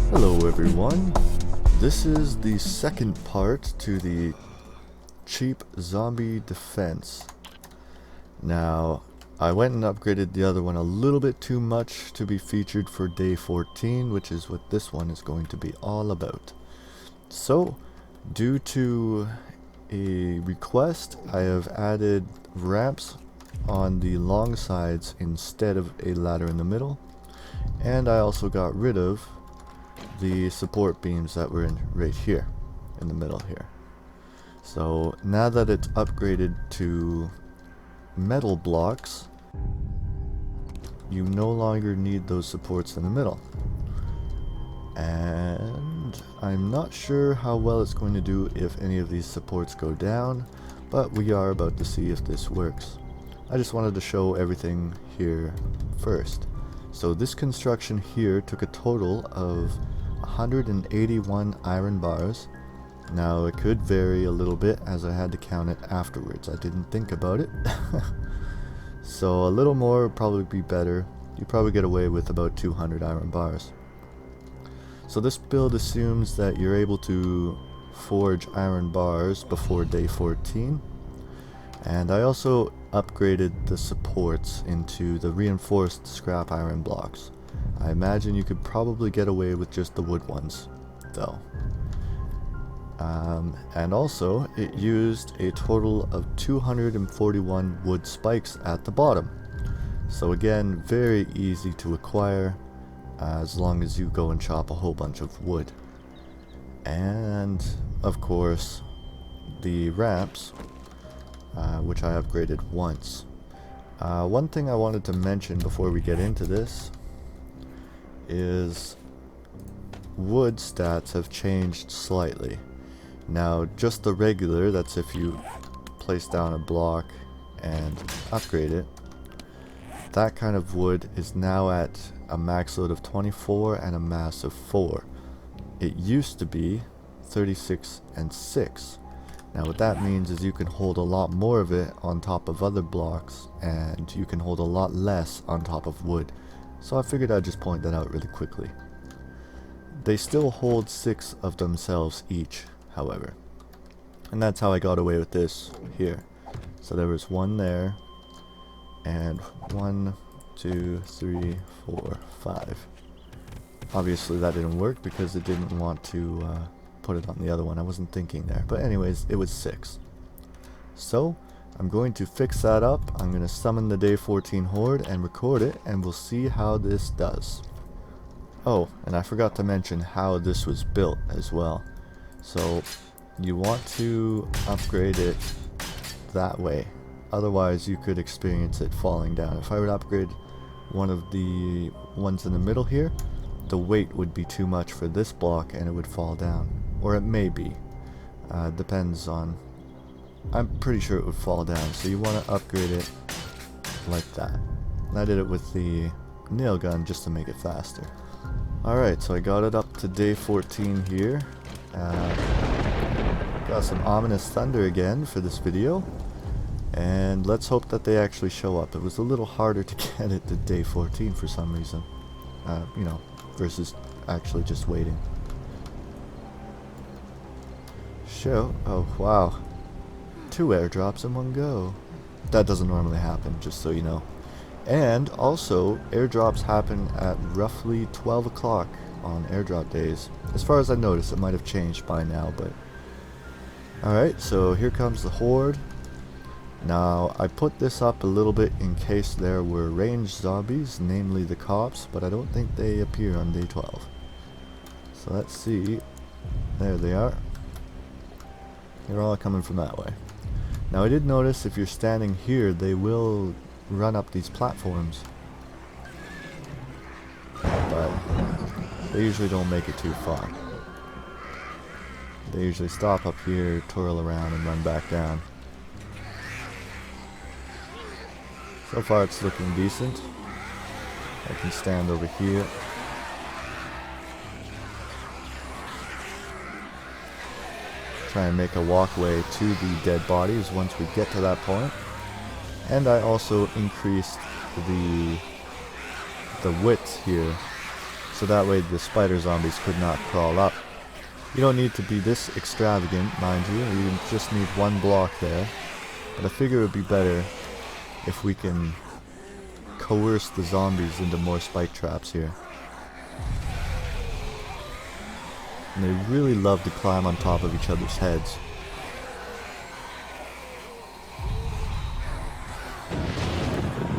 Hello everyone, this is the second part to the cheap zombie defense. Now, I went and upgraded the other one a little bit too much to be featured for day 14, which is what this one is going to be all about. So, due to a request, I have added ramps on the long sides instead of a ladder in the middle, and I also got rid of the support beams that were in right here in the middle here. So now that it's upgraded to metal blocks, you no longer need those supports in the middle. And I'm not sure how well it's going to do if any of these supports go down, but we are about to see if this works. I just wanted to show everything here first. So this construction here took a total of 181 iron bars. Now it could vary a little bit as I had to count it afterwards. I didn't think about it. So a little more would probably be better. You probably get away with about 200 iron bars. So this build assumes that you're able to forge iron bars before day 14. And I also upgraded the supports into the reinforced scrap iron blocks. I imagine you could probably get away with just the wood ones, though. And also, it used a total of 241 wood spikes at the bottom. So again, very easy to acquire, as long as you go and chop a whole bunch of wood. And, of course, the ramps, which I upgraded once. One thing I wanted to mention before we get into this is wood stats have changed slightly. Now, just the regular, that's if you place down a block and upgrade it, that kind of wood is now at a max load of 24 and a mass of 4. It used to be 36 and 6. Now what that means is you can hold a lot more of it on top of other blocks, and you can hold a lot less on top of wood. So I figured I'd just point that out really quickly. They still hold 6 of themselves each, however. And that's how I got away with this here. So there was one there, and 1, 2, 3, 4, 5. Obviously that didn't work because it didn't want to put it on the other one. I wasn't thinking there. But anyways, it was 6. So I'm going to fix that up. I'm going to summon the day 14 Horde and record it, and we'll see how this does. Oh, and I forgot to mention how this was built as well. So you want to upgrade it that way. Otherwise you could experience it falling down. If I would upgrade one of the ones in the middle here, the weight would be too much for this block and it would fall down. Or it may be. Depends on... I'm pretty sure it would fall down, so you want to upgrade it like that. And I did it with the nail gun just to make it faster. Alright, so I got it up to day 14 here. Got some ominous thunder again for this video. And let's hope that they actually show up. It was a little harder to get it to day 14 for some reason. You know, versus actually just waiting. Show. Oh, wow. 2 airdrops in one go. That doesn't normally happen, just so you know. And also, airdrops happen at roughly 12 o'clock on airdrop days. As far as I noticed, it might have changed by now, but... Alright, so here comes the Horde. Now, I put this up a little bit in case there were ranged zombies, namely the cops, but I don't think they appear on day 12. So let's see. There they are. They're all coming from that way. Now I did notice if you're standing here, they will run up these platforms. But they usually don't make it too far. They usually stop up here, twirl around, and run back down. So far it's looking decent. I can stand over here. Try and make a walkway to the dead bodies once we get to that point. And I also increased the width here so that way the spider zombies could not crawl up. You don't need to be this extravagant, mind you. You just need one block there. But I figure it would be better if we can coerce the zombies into more spike traps here. And they really love to climb on top of each other's heads.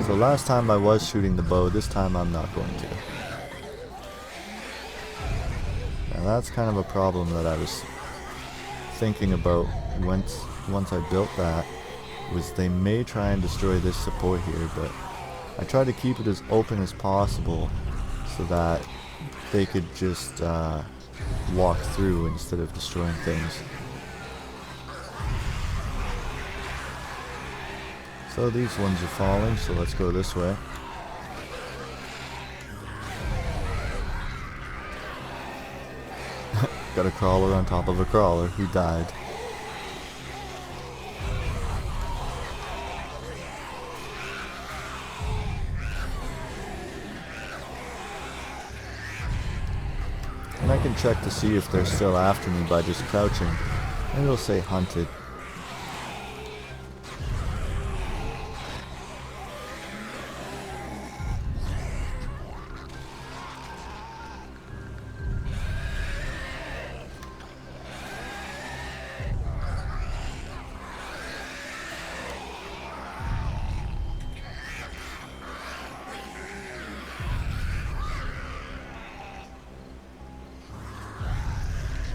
So last time I was shooting the bow, this time I'm not going to. Now that's kind of a problem that I was thinking about once I built that, was they may try and destroy this support here, but I try to keep it as open as possible so that they could just walk through instead of destroying things. So these ones are falling, so let's go this way. Got a crawler on top of a crawler who died. And I can check to see if they're still after me by just crouching. And it'll say hunted.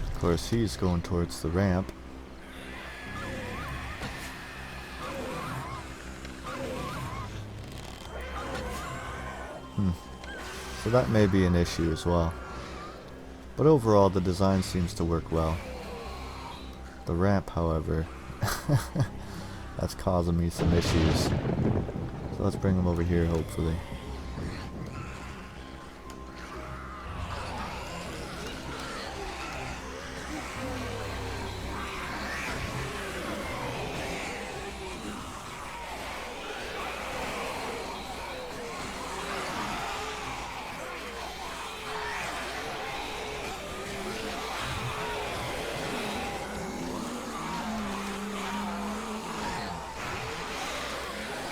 Of course, he's going towards the ramp. So that may be an issue as well. But overall, the design seems to work well. The ramp, however, that's causing me some issues. So let's bring him over here, hopefully.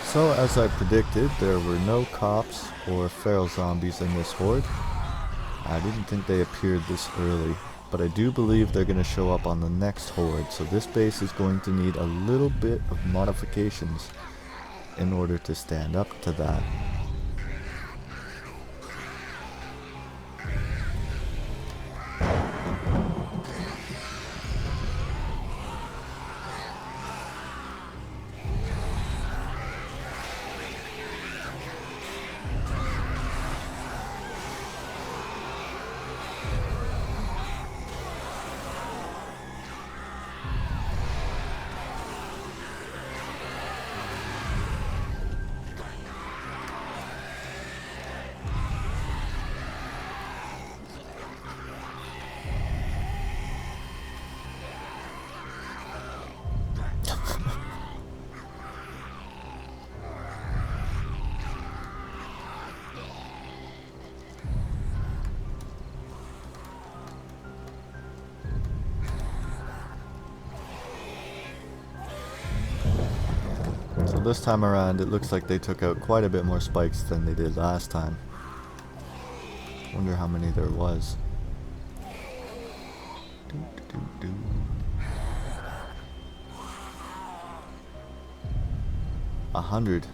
So, as I predicted, there were no cops or feral zombies in this horde. I didn't think they appeared this early, but I do believe they're going to show up on the next horde, so this base is going to need a little bit of modifications in order to stand up to that. So this time around, it looks like they took out quite a bit more spikes than they did last time. Wonder how many there was. 100.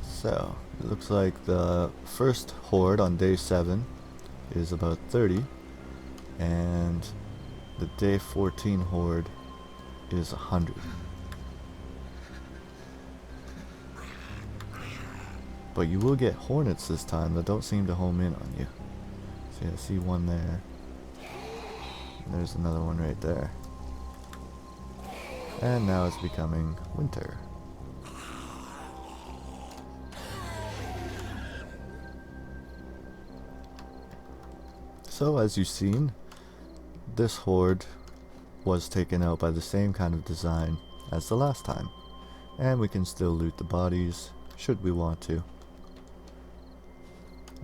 So, it looks like the first horde on day 7 is about 30, and the day 14 horde is 100. But you will get hornets this time that don't seem to home in on you. See, I see one there. And there's another one right there. And now it's becoming winter. So as you've seen, this horde was taken out by the same kind of design as the last time. And we can still loot the bodies, should we want to.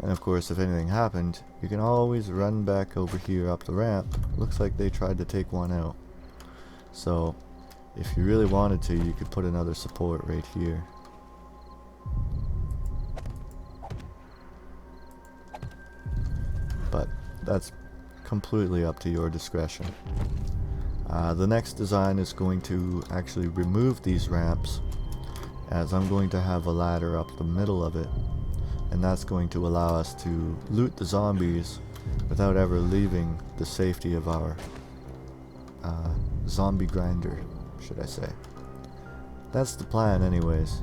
And of course, if anything happened, you can always run back over here up the ramp. Looks like they tried to take one out. So, if you really wanted to, you could put another support right here. But that's completely up to your discretion. The next design is going to actually remove these ramps, as I'm going to have a ladder up the middle of it, and that's going to allow us to loot the zombies without ever leaving the safety of our zombie grinder, should I say. That's the plan anyways.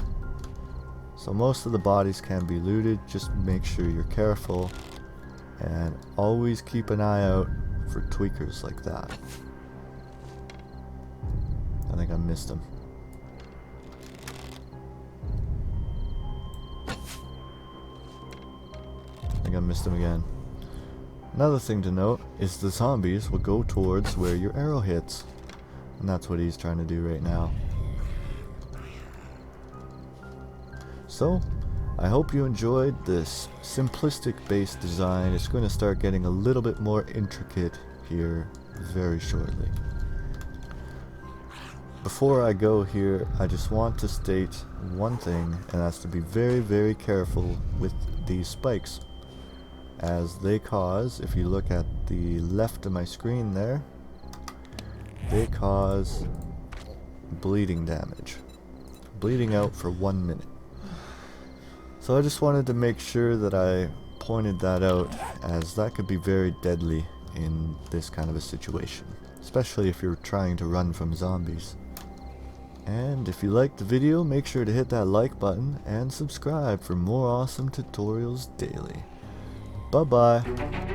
So most of the bodies can be looted, just make sure you're careful and always keep an eye out for tweakers like that. I think I missed him. I think I missed him again. Another thing to note is the zombies will go towards where your arrow hits. And that's what he's trying to do right now. So, I hope you enjoyed this simplistic base design. It's going to start getting a little bit more intricate here very shortly. Before I go here, I just want to state one thing, and that's to be very, very careful with these spikes, as they cause, if you look at the left of my screen there, they cause bleeding damage. Bleeding out for 1 minute. So I just wanted to make sure that I pointed that out, as that could be very deadly in this kind of a situation, especially if you're trying to run from zombies. And if you liked the video, make sure to hit that like button and subscribe for more awesome tutorials daily. Bye bye.